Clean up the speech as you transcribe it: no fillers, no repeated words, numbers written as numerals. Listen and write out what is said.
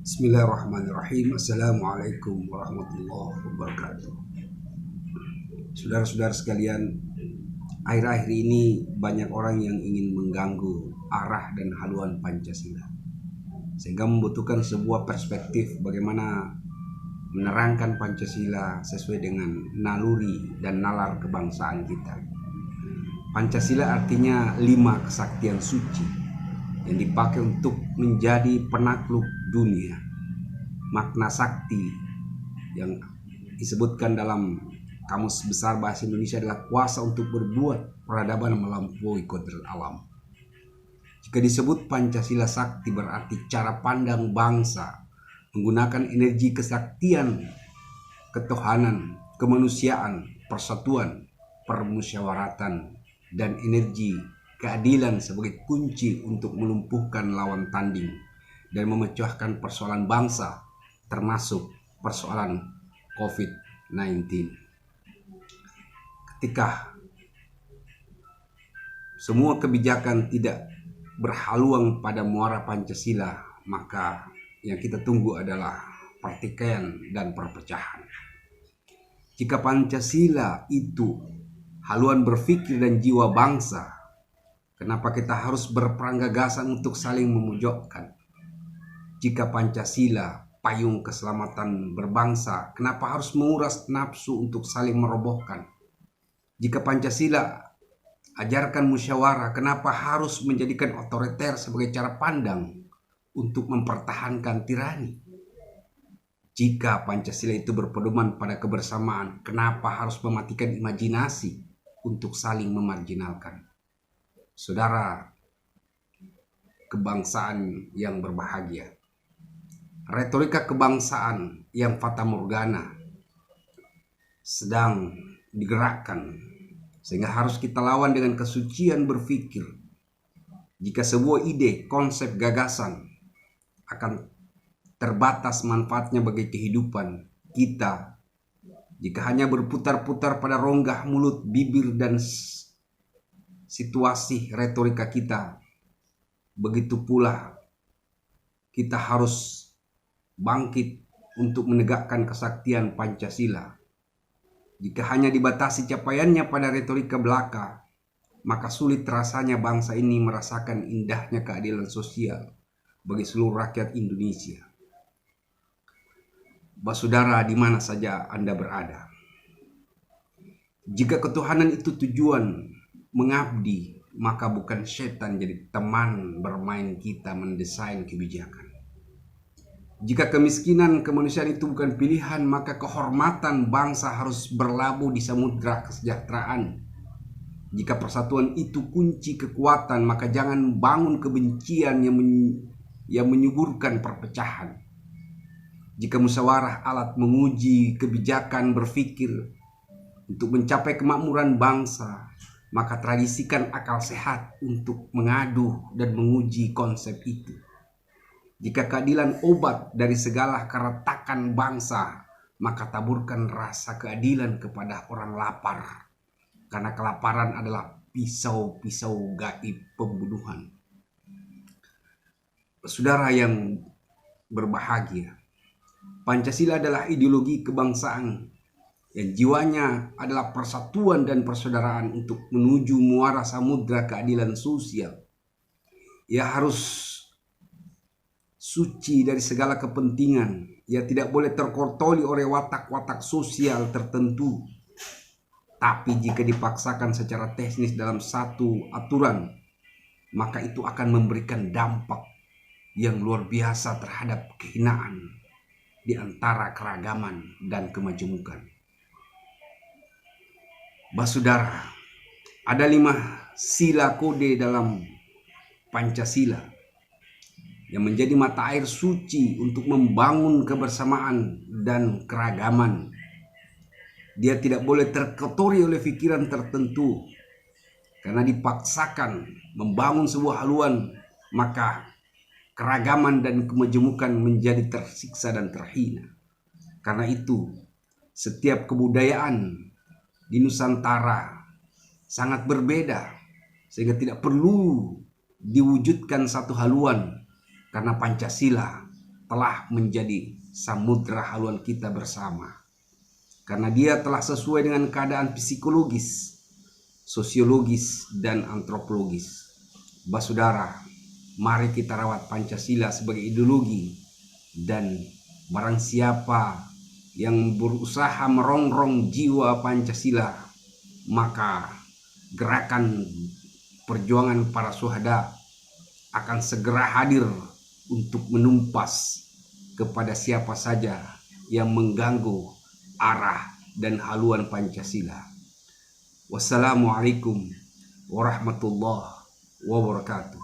Bismillahirrahmanirrahim. Assalamualaikum warahmatullahi wabarakatuh. Saudara-saudara sekalian, akhir-akhir ini banyak orang yang ingin mengganggu arah dan haluan Pancasila, sehingga membutuhkan sebuah perspektif bagaimana menerangkan Pancasila sesuai dengan naluri dan nalar kebangsaan kita. Pancasila artinya 5 kesaktian suci yang dipakai untuk menjadi penakluk dunia. Makna sakti yang disebutkan dalam Kamus Besar Bahasa Indonesia adalah kuasa untuk berbuat peradaban melampaui kodrat alam. Jika disebut Pancasila sakti berarti cara pandang bangsa menggunakan energi kesaktian, ketuhanan, kemanusiaan, persatuan, permusyawaratan, dan energi keadilan sebagai kunci untuk melumpuhkan lawan tanding dan memecahkan persoalan bangsa, termasuk persoalan COVID-19. Ketika semua kebijakan tidak berhaluan pada muara Pancasila, maka yang kita tunggu adalah pertikaian dan perpecahan. Jika Pancasila itu haluan berpikir dan jiwa bangsa, kenapa kita harus berperang gagasan untuk saling memojokkan? Jika Pancasila payung keselamatan berbangsa, kenapa harus menguras nafsu untuk saling merobohkan? Jika Pancasila ajarkan musyawarah, kenapa harus menjadikan otoriter sebagai cara pandang untuk mempertahankan tirani? Jika Pancasila itu berpedoman pada kebersamaan, kenapa harus mematikan imajinasi untuk saling memarginalkan? Saudara kebangsaan yang berbahagia, retorika kebangsaan yang fatamorgana sedang digerakkan, sehingga harus kita lawan dengan kesucian berpikir. Jika sebuah ide, konsep, gagasan akan terbatas manfaatnya bagi kehidupan kita, jika hanya berputar-putar pada rongga mulut, bibir, dan situasi retorika kita, begitu pula kita harus bangkit untuk menegakkan kesaktian Pancasila. Jika hanya dibatasi capaiannya pada retorika belaka, maka sulit rasanya bangsa ini merasakan indahnya keadilan sosial bagi seluruh rakyat Indonesia. Saudara, di mana saja Anda berada, jika ketuhanan itu tujuan mengabdi, maka bukan setan jadi teman bermain kita mendesain kebijakan. Jika kemiskinan kemanusiaan itu bukan pilihan, maka kehormatan bangsa harus berlabuh di samudra kesejahteraan. Jika persatuan itu kunci kekuatan, maka jangan bangun kebencian yang menyuburkan perpecahan. Jika musyawarah alat menguji kebijakan berpikir untuk mencapai kemakmuran bangsa, maka tradisikan akal sehat untuk mengadu dan menguji konsep itu. Jika keadilan obat dari segala keretakan bangsa, maka taburkan rasa keadilan kepada orang lapar, karena kelaparan adalah pisau-pisau gaib pembunuhan. Saudara yang berbahagia, Pancasila adalah ideologi kebangsaan yang jiwanya adalah persatuan dan persaudaraan untuk menuju muara samudra keadilan sosial. Ia harus suci dari segala kepentingan. Ia tidak boleh terkotori oleh watak-watak sosial tertentu. Tapi jika dipaksakan secara teknis dalam satu aturan, maka itu akan memberikan dampak yang luar biasa terhadap kehinaan di antara keragaman dan kemajemukan. Saudara, ada 5 sila kode dalam Pancasila yang menjadi mata air suci untuk membangun kebersamaan dan keragaman. Dia tidak boleh terkotori oleh pikiran tertentu, karena dipaksakan membangun sebuah haluan, maka keragaman dan kemajemukan menjadi tersiksa dan terhina. Karena itu, setiap kebudayaan di Nusantara sangat berbeda, sehingga tidak perlu diwujudkan satu haluan, karena Pancasila telah menjadi samudra haluan kita bersama. Karena dia telah sesuai dengan keadaan psikologis, sosiologis, dan antropologis. Saudara, mari kita rawat Pancasila sebagai ideologi, dan barang siapa yang berusaha merongrong jiwa Pancasila, maka gerakan perjuangan para syuhada akan segera hadir untuk menumpas kepada siapa saja yang mengganggu arah dan haluan Pancasila. Wassalamualaikum warahmatullahi wabarakatuh.